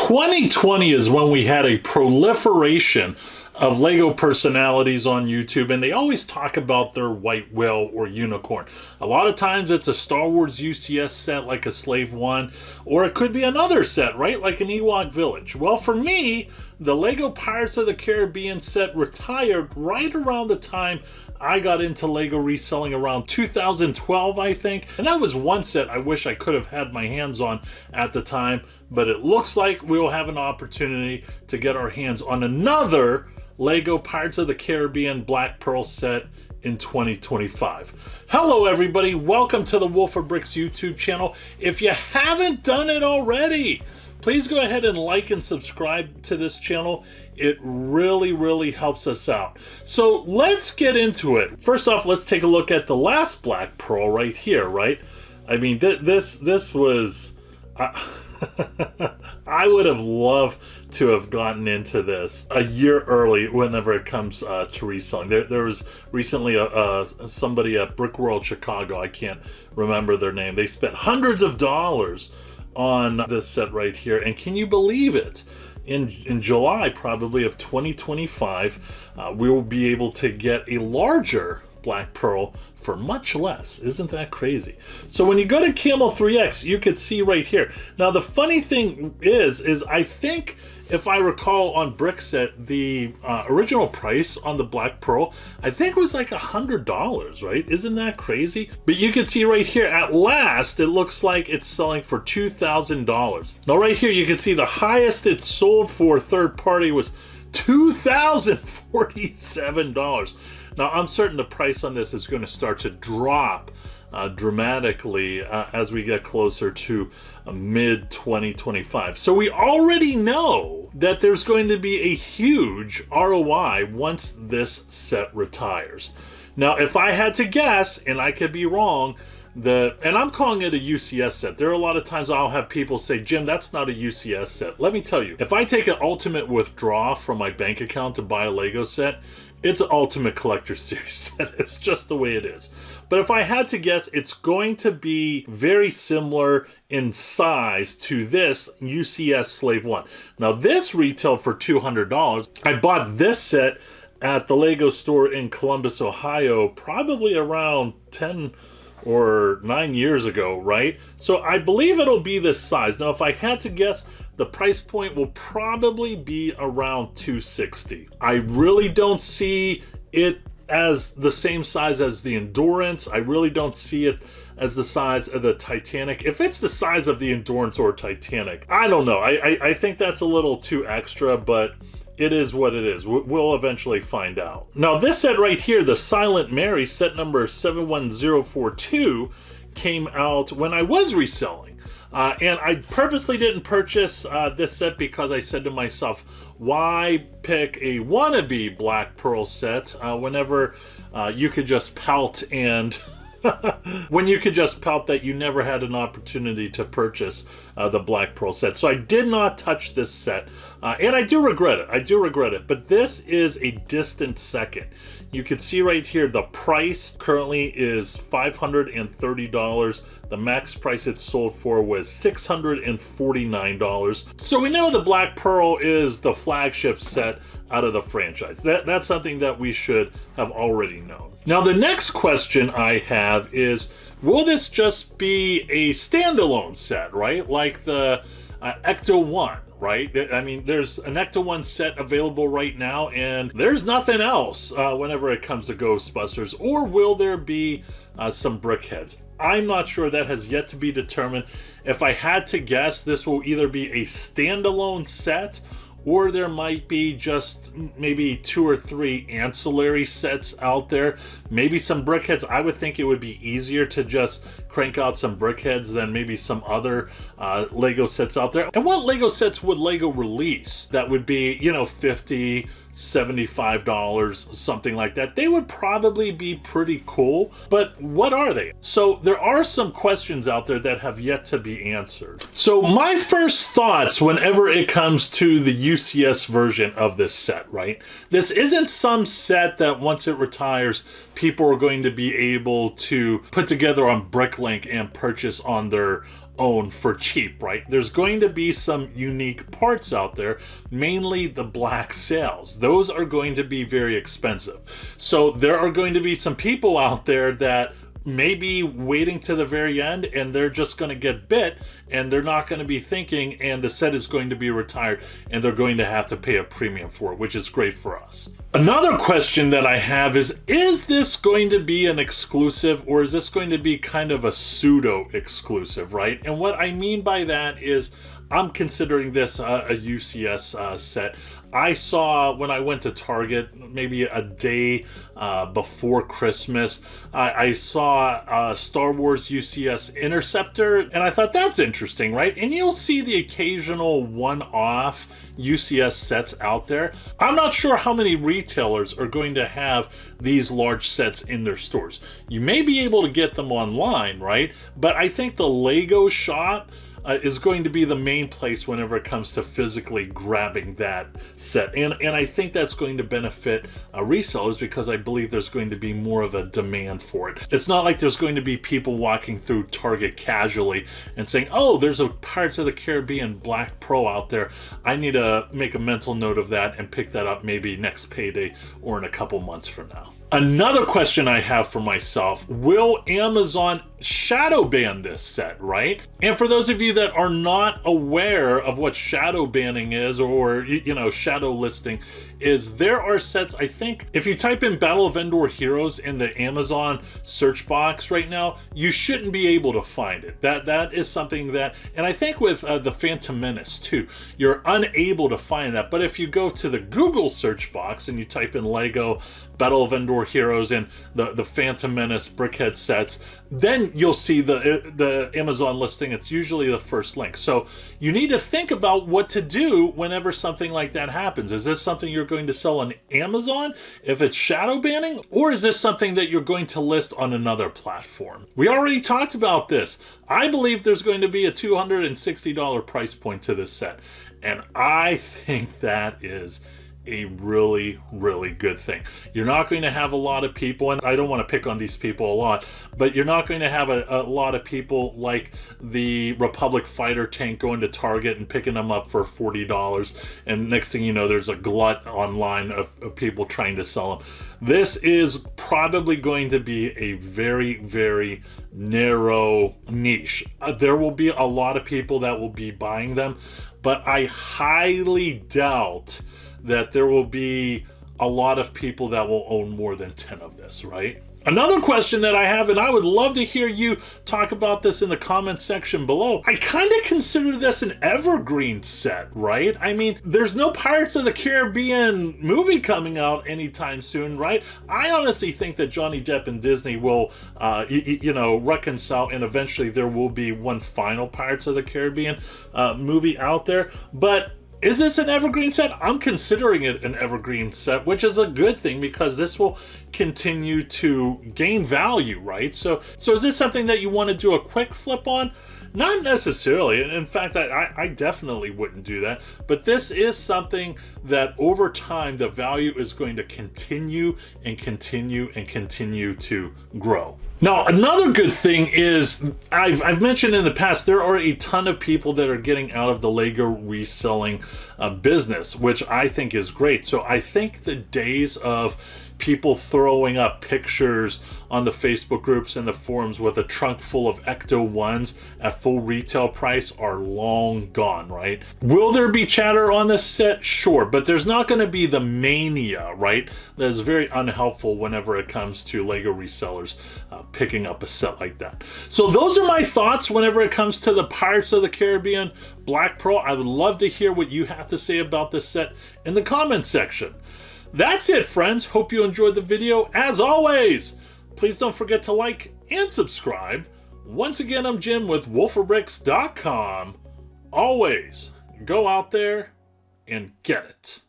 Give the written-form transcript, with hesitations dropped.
2020 is when we had a proliferation of Lego personalities on YouTube, and they always talk about their white whale or unicorn. A lot of times it's a Star Wars UCS set like a Slave One, or it could be another set, right? Like an Ewok Village. Well, for me, the Lego Pirates of the Caribbean set retired right around the time I got into Lego reselling, around 2012, I think. And that was one set I wish I could have had my hands on at the time, but it looks like we'll have an opportunity to get our hands on another Lego Pirates of the Caribbean Black Pearl set in 2025. Hello everybody, welcome to the Wolf of Bricks YouTube channel. If you haven't done it already, please go ahead and like and subscribe to this channel. It really helps us out. So let's get into it. First off, let's take a look at the last Black Pearl right here, right? I mean, this was... I would have loved to have gotten into this a year early whenever it comes to reselling. There was recently somebody at Brick World Chicago, I can't remember their name. They spent hundreds of dollars on this set right here, and can you believe it? In July probably of 2025, we will be able to get a larger Black Pearl for much less. Isn't that crazy? So when you go to Camel 3X, you could see right here. Now the funny thing is I think, if I recall on Brickset, the original price on the Black Pearl, I think it was like $100, right? Isn't that crazy? But you can see right here, at last, it looks like it's selling for $2,000. Now right here, you can see the highest it sold for third party was $2,047. Now, I'm certain the price on this is going to start to drop dramatically as we get closer to mid-2025. So we already know that there's going to be a huge ROI once this set retires. Now, if I had to guess, and I could be wrong, and I'm calling it a UCS set. There are a lot of times I'll have people say, Jim, that's not a UCS set. Let me tell you, if I take an ultimate withdrawal from my bank account to buy a Lego set, it's an Ultimate Collector Series set. It's just the way it is. But if I had to guess, it's going to be very similar in size to this UCS Slave One. Now this retailed for $200. I bought this set at the Lego store in Columbus, Ohio, probably around 10 or 9 years ago, right? So I believe it'll be this size. Now, if I had to guess, the price point will probably be around $260. I really don't see it as the same size as the Endurance. I really don't see it as the size of the Titanic. If it's the size of the Endurance or Titanic, I don't know. I think that's a little too extra, but it is what it is. We'll eventually find out. Now this set right here, the Silent Mary, set number 71042, came out when I was reselling. And I purposely didn't purchase this set because I said to myself, why pick a wannabe Black Pearl set whenever you could just pout and... when you could just pout that you never had an opportunity to purchase the Black Pearl set. So I did not touch this set, and I do regret it. I do regret it, but this is a distant second. You can see right here, the price currently is $530. The max price it sold for was $649. So we know the Black Pearl is the flagship set out of the franchise. That's something that we should have already known. Now the next question I have is, will this just be a standalone set, right? Like the Ecto 1, right? I mean, there's an Ecto 1 set available right now, and there's nothing else whenever it comes to Ghostbusters. Or will there be some brickheads? I'm not sure. That has yet to be determined. If I had to guess, this will either be a standalone set, or there might be just maybe 2 or 3 ancillary sets out there. Maybe some brickheads. I would think it would be easier to just crank out some brickheads than maybe some other Lego sets out there. And what Lego sets would Lego release that would be, you know, $50, $75, something like that? They would probably be pretty cool, but what are they? So there are some questions out there that have yet to be answered. So my first thoughts whenever it comes to the UCS version of this set, right? This isn't some set that once it retires, people are going to be able to put together on Bricklink and purchase on their own for cheap, right? There's going to be some unique parts out there, mainly the black sails. Those are going to be very expensive. So there are going to be some people out there that maybe waiting to the very end, and they're just going to get bit, and they're not going to be thinking, and the set is going to be retired, and they're going to have to pay a premium for it, which is great for us. Another question that I have is this going to be an exclusive, or is this going to be kind of a pseudo exclusive, right? And what I mean by that is I'm considering this a UCS set. I saw when I went to Target, maybe a day before Christmas, I saw a Star Wars UCS Interceptor, and I thought that's interesting, right? And you'll see the occasional one-off UCS sets out there. I'm not sure how many retailers are going to have these large sets in their stores. You may be able to get them online, right? But I think the Lego shop is going to be the main place whenever it comes to physically grabbing that set. And I think that's going to benefit resellers, because I believe there's going to be more of a demand for it. It's not like there's going to be people walking through Target casually and saying, oh, there's a Pirates of the Caribbean Black Pro out there. I need to make a mental note of that and pick that up maybe next payday or in a couple months from now. Another question I have for myself, will Amazon shadow ban this set, right? And for those of you that are not aware of what shadow banning is, or, shadow listing is, there are sets, I think, if you type in Battle of Endor Heroes in the Amazon search box right now, you shouldn't be able to find it. That is something that, and I think with the Phantom Menace too, you're unable to find that. But if you go to the Google search box and you type in Lego Battle of Endor Heroes and the Phantom Menace Brickhead sets, then you'll see the Amazon listing. It's usually the first link. So you need to think about what to do whenever something like that happens. Is this something you're going to sell on Amazon if it's shadow banning, or is this something that you're going to list on another platform? We already talked about this. I believe there's going to be a $260 price point to this set, and I think that is a really, really good thing. You're not going to have a lot of people, and I don't want to pick on these people a lot, but you're not going to have a lot of people like the Republic fighter tank going to Target and picking them up for $40, and next thing you know, there's a glut online of people trying to sell them. This is probably going to be a very, very narrow niche. There will be a lot of people that will be buying them, but I highly doubt that there will be a lot of people that will own more than 10 of this, right? Another question that I have, and I would love to hear you talk about this in the comments section below. I kind of consider this an evergreen set, right? I mean, there's no Pirates of the Caribbean movie coming out anytime soon, right? I honestly think that Johnny Depp and Disney will, reconcile, and eventually there will be one final Pirates of the Caribbean movie out there. But is this an evergreen set? I'm considering it an evergreen set, which is a good thing, because this will continue to gain value, right? So is this something that you want to do a quick flip on? Not necessarily. In fact, I definitely wouldn't do that. But this is something that over time, the value is going to continue and continue and continue to grow. Now, another good thing is, I've mentioned in the past, there are a ton of people that are getting out of the Lego reselling business, which I think is great. So I think the days of people throwing up pictures on the Facebook groups and the forums with a trunk full of Ecto 1s at full retail price are long gone, right? Will there be chatter on this set? Sure, but there's not going to be the mania, right? That is very unhelpful whenever it comes to Lego resellers picking up a set like that. So those are my thoughts whenever it comes to the Pirates of the Caribbean Black Pro. I would love to hear what you have to say about this set in the comments section. That's it, friends. Hope you enjoyed the video. As always, please don't forget to like and subscribe. Once again, I'm Jim with wolferbricks.com. Always go out there and get it.